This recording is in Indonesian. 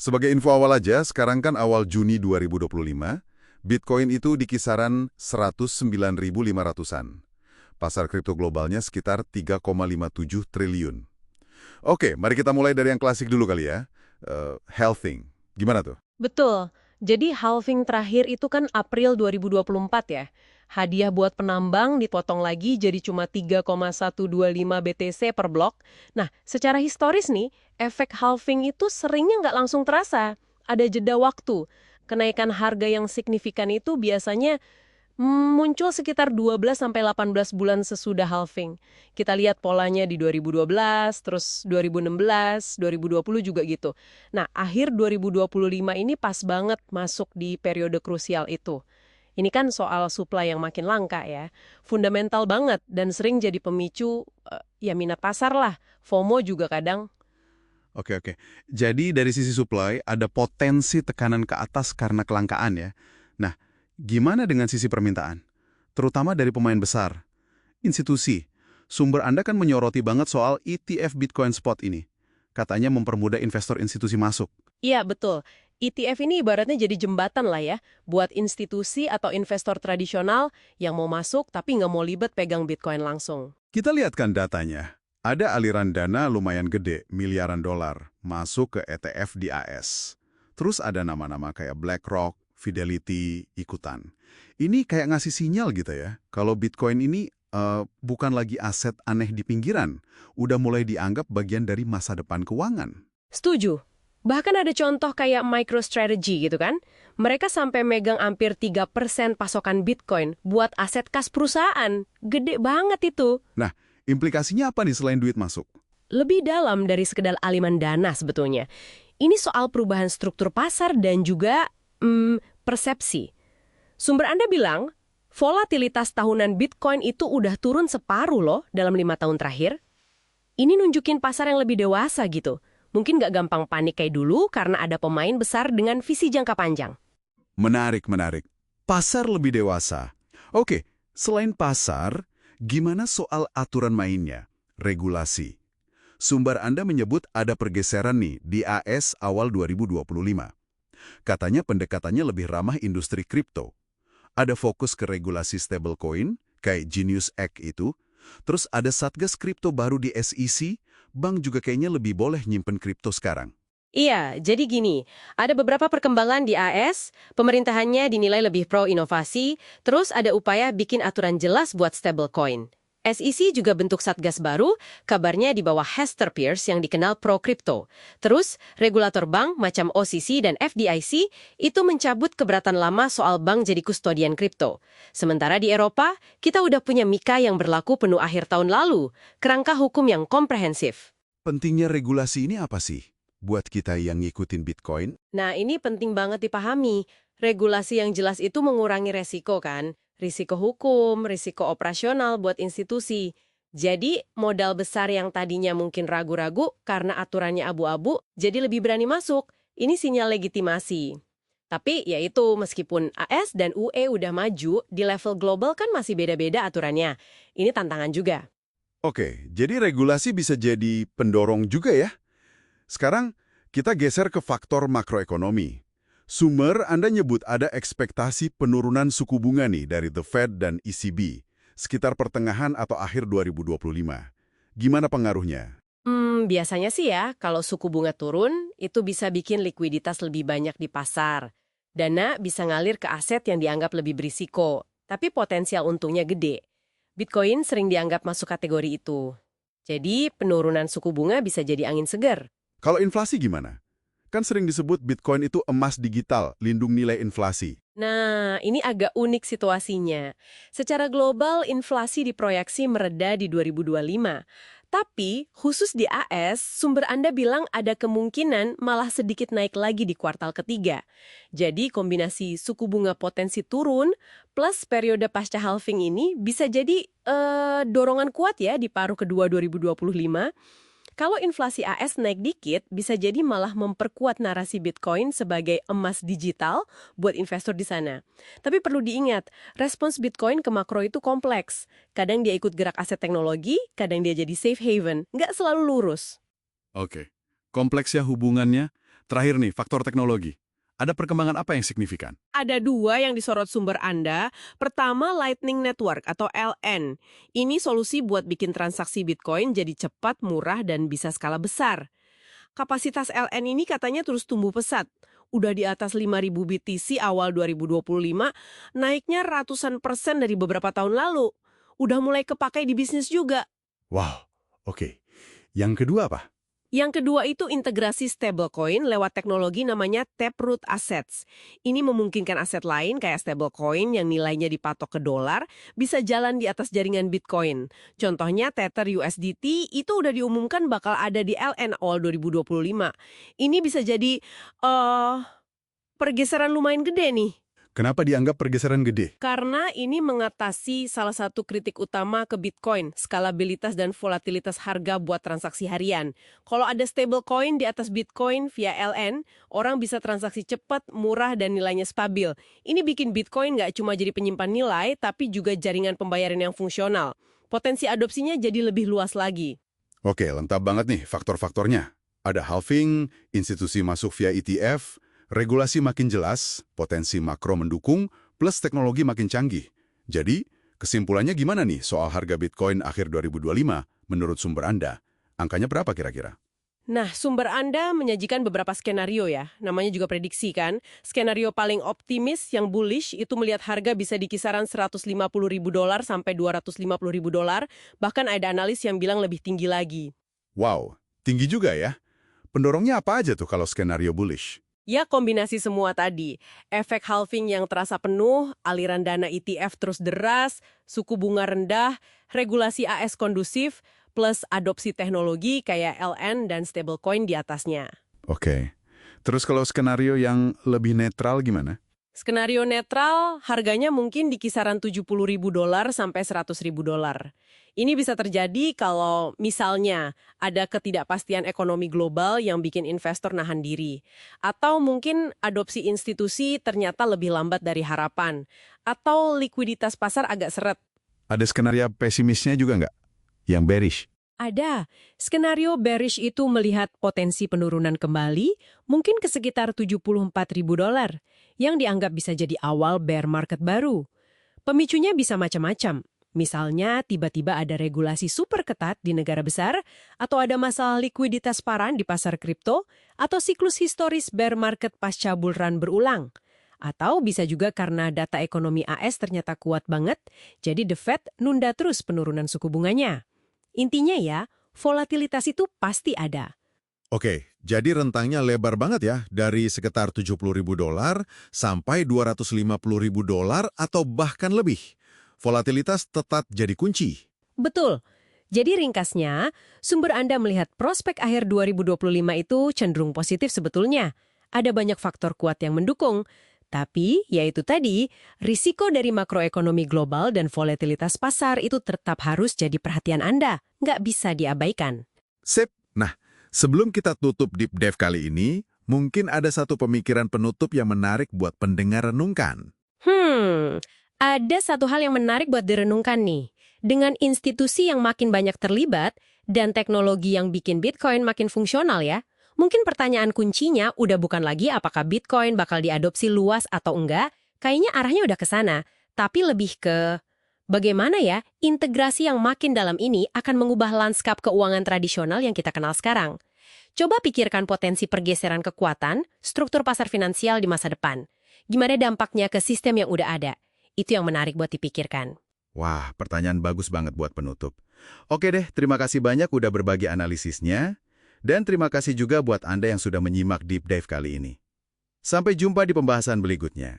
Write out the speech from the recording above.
Sebagai info awal aja, sekarang kan awal Juni 2025, Bitcoin itu di kisaran 109.500-an. Pasar kripto globalnya sekitar 3,57 triliun. Oke, mari kita mulai dari yang klasik dulu kali ya. Halving. Gimana tuh? Betul. Jadi halving terakhir itu kan April 2024 ya. Hadiah buat penambang dipotong lagi jadi cuma 3,125 BTC per blok. Nah, secara historis nih, efek halving itu seringnya nggak langsung terasa. Ada jeda waktu. Kenaikan harga yang signifikan itu biasanya muncul sekitar 12-18 bulan sesudah halving. Kita lihat polanya di 2012, terus 2016, 2020 juga gitu. Nah, akhir 2025 ini pas banget masuk di periode krusial itu. Ini kan soal supply yang makin langka ya. Fundamental banget dan sering jadi pemicu ya minat pasar lah. FOMO juga kadang. Oke, oke. Jadi dari sisi supply, ada potensi tekanan ke atas karena kelangkaan ya. Nah, gimana dengan sisi permintaan? Terutama dari pemain besar. Institusi. Sumber Anda kan menyoroti banget soal ETF Bitcoin Spot ini. Katanya mempermudah investor institusi masuk. Iya, betul. ETF ini ibaratnya jadi jembatan lah ya, buat institusi atau investor tradisional yang mau masuk tapi nggak mau libet pegang Bitcoin langsung. Kita lihatkan datanya. Ada aliran dana lumayan gede, miliaran dolar, masuk ke ETF di AS. Terus ada nama-nama kayak BlackRock, Fidelity, ikutan. Ini kayak ngasih sinyal gitu ya, kalau Bitcoin ini bukan lagi aset aneh di pinggiran, udah mulai dianggap bagian dari masa depan keuangan. Setuju. Bahkan ada contoh kayak MicroStrategy gitu kan. Mereka sampai megang hampir 3% pasokan Bitcoin buat aset kas perusahaan. Gede banget itu. Nah, implikasinya apa nih selain duit masuk? Lebih dalam dari sekedar aliman dana sebetulnya. Ini soal perubahan struktur pasar dan juga persepsi. Sumber Anda bilang, volatilitas tahunan Bitcoin itu udah turun separuh loh dalam 5 tahun terakhir. Ini nunjukin pasar yang lebih dewasa gitu. Mungkin nggak gampang panik kayak dulu karena ada pemain besar dengan visi jangka panjang. Menarik, menarik. Pasar lebih dewasa. Oke, selain pasar, gimana soal aturan mainnya? Regulasi. Sumber Anda menyebut ada pergeseran nih di AS awal 2025. Katanya pendekatannya lebih ramah industri kripto. Ada fokus ke regulasi stablecoin, kayak Genius Act itu. Terus ada satgas kripto baru di SEC, bank juga kayaknya lebih boleh nyimpen kripto sekarang. Iya, jadi gini, ada beberapa perkembangan di AS, pemerintahannya dinilai lebih pro-inovasi, terus ada upaya bikin aturan jelas buat stablecoin. SEC juga bentuk satgas baru, kabarnya di bawah Hester Peirce yang dikenal pro-kripto. Terus, regulator bank macam OCC dan FDIC itu mencabut keberatan lama soal bank jadi kustodian kripto. Sementara di Eropa, kita udah punya MiCA yang berlaku penuh akhir tahun lalu, kerangka hukum yang komprehensif. Pentingnya regulasi ini apa sih? Buat kita yang ngikutin Bitcoin? Nah, ini penting banget dipahami. Regulasi yang jelas itu mengurangi resiko kan? Risiko hukum, risiko operasional buat institusi. Jadi, modal besar yang tadinya mungkin ragu-ragu karena aturannya abu-abu, jadi lebih berani masuk. Ini sinyal legitimasi. Tapi ya itu, meskipun AS dan UE udah maju, di level global kan masih beda-beda aturannya. Ini tantangan juga. Oke, jadi regulasi bisa jadi pendorong juga ya? Sekarang, kita geser ke faktor makroekonomi. Sumber Anda nyebut ada ekspektasi penurunan suku bunga nih dari The Fed dan ECB, sekitar pertengahan atau akhir 2025. Gimana pengaruhnya? Biasanya sih ya, kalau suku bunga turun, itu bisa bikin likuiditas lebih banyak di pasar. Dana bisa ngalir ke aset yang dianggap lebih berisiko, tapi potensial untungnya gede. Bitcoin sering dianggap masuk kategori itu. Jadi, penurunan suku bunga bisa jadi angin segar. Kalau inflasi gimana? Kan sering disebut Bitcoin itu emas digital, lindung nilai inflasi. Nah, ini agak unik situasinya. Secara global, inflasi diproyeksi mereda di 2025. Tapi, khusus di AS, sumber Anda bilang ada kemungkinan malah sedikit naik lagi di kuartal ketiga. Jadi, kombinasi suku bunga potensi turun plus periode pasca halving ini bisa jadi dorongan kuat ya di paruh kedua 2025. Kalau inflasi AS naik dikit, bisa jadi malah memperkuat narasi Bitcoin sebagai emas digital buat investor di sana. Tapi perlu diingat, respons Bitcoin ke makro itu kompleks. Kadang dia ikut gerak aset teknologi, kadang dia jadi safe haven. Nggak selalu lurus. Oke, kompleksnya hubungannya, Terakhir nih, faktor teknologi. Ada perkembangan apa yang signifikan? Ada dua yang disorot sumber Anda. Pertama, Lightning Network atau LN. Ini solusi buat bikin transaksi Bitcoin jadi cepat, murah, dan bisa skala besar. Kapasitas LN ini katanya terus tumbuh pesat. Udah di atas 5.000 BTC awal 2025, naiknya ratusan persen dari beberapa tahun lalu. Udah mulai kepakai di bisnis juga. Wow, oke. Yang kedua apa? Yang kedua itu integrasi stablecoin lewat teknologi namanya Taproot Assets. Ini memungkinkan aset lain kayak stablecoin yang nilainya dipatok ke dolar bisa jalan di atas jaringan Bitcoin. Contohnya Tether USDT itu udah diumumkan bakal ada di LN awal 2025. Ini bisa jadi pergeseran lumayan gede nih. Kenapa dianggap pergeseran gede? Karena ini mengatasi salah satu kritik utama ke Bitcoin, skalabilitas dan volatilitas harga buat transaksi harian. Kalau ada stablecoin di atas Bitcoin via LN, orang bisa transaksi cepat, murah, dan nilainya stabil. Ini bikin Bitcoin nggak cuma jadi penyimpan nilai, tapi juga jaringan pembayaran yang fungsional. Potensi adopsinya jadi lebih luas lagi. Oke, lengkap banget nih faktor-faktornya. Ada halving, institusi masuk via ETF, regulasi makin jelas, potensi makro mendukung, plus teknologi makin canggih. Jadi, kesimpulannya gimana nih soal harga Bitcoin akhir 2025 menurut sumber Anda? Angkanya berapa kira-kira? Nah, sumber Anda menyajikan beberapa skenario ya, namanya juga prediksi kan. Skenario paling optimis yang bullish itu melihat harga bisa di kisaran $150.000 sampai $250.000, bahkan ada analis yang bilang lebih tinggi lagi. Wow, tinggi juga ya. Pendorongnya apa aja tuh kalau skenario bullish? Ya, kombinasi semua tadi. Efek halving yang terasa penuh, aliran dana ETF terus deras, suku bunga rendah, regulasi AS kondusif, plus adopsi teknologi kayak LN dan stablecoin di atasnya. Oke. Terus kalau skenario yang lebih netral gimana? Skenario netral, harganya mungkin di kisaran $70.000 sampai $100.000. Ini bisa terjadi kalau misalnya ada ketidakpastian ekonomi global yang bikin investor nahan diri. Atau mungkin adopsi institusi ternyata lebih lambat dari harapan. Atau likuiditas pasar agak seret. Ada skenario pesimisnya juga nggak? Yang bearish? Ada. Skenario bearish itu melihat potensi penurunan kembali mungkin ke sekitar $74.000 yang dianggap bisa jadi awal bear market baru. Pemicunya bisa macam-macam. Misalnya, tiba-tiba ada regulasi super ketat di negara besar, atau ada masalah likuiditas parah di pasar kripto, atau siklus historis bear market pasca bull run berulang. Atau bisa juga karena data ekonomi AS ternyata kuat banget, jadi The Fed nunda terus penurunan suku bunganya. Intinya ya, volatilitas itu pasti ada. Oke, jadi rentangnya lebar banget ya, dari sekitar $70.000 sampai $250.000 atau bahkan lebih. Volatilitas tetap jadi kunci. Betul. Jadi ringkasnya, sumber Anda melihat prospek akhir 2025 itu cenderung positif sebetulnya. Ada banyak faktor kuat yang mendukung. Tapi, yaitu tadi, risiko dari makroekonomi global dan volatilitas pasar itu tetap harus jadi perhatian Anda. Nggak bisa diabaikan. Sip. Nah, sebelum kita tutup Deep Dive kali ini, mungkin ada satu pemikiran penutup yang menarik buat pendengar renungkan. Ada satu hal yang menarik buat direnungkan nih. Dengan institusi yang makin banyak terlibat dan teknologi yang bikin Bitcoin makin fungsional ya, mungkin pertanyaan kuncinya udah bukan lagi apakah Bitcoin bakal diadopsi luas atau enggak, kayaknya arahnya udah ke sana, tapi lebih ke bagaimana ya integrasi yang makin dalam ini akan mengubah lanskap keuangan tradisional yang kita kenal sekarang. Coba pikirkan potensi pergeseran kekuatan, struktur pasar finansial di masa depan. Gimana dampaknya ke sistem yang udah ada? Itu yang menarik buat dipikirkan. Wah, pertanyaan bagus banget buat penutup. Oke deh, terima kasih banyak udah berbagi analisisnya. Dan terima kasih juga buat Anda yang sudah menyimak Deep Dive kali ini. Sampai jumpa di pembahasan berikutnya.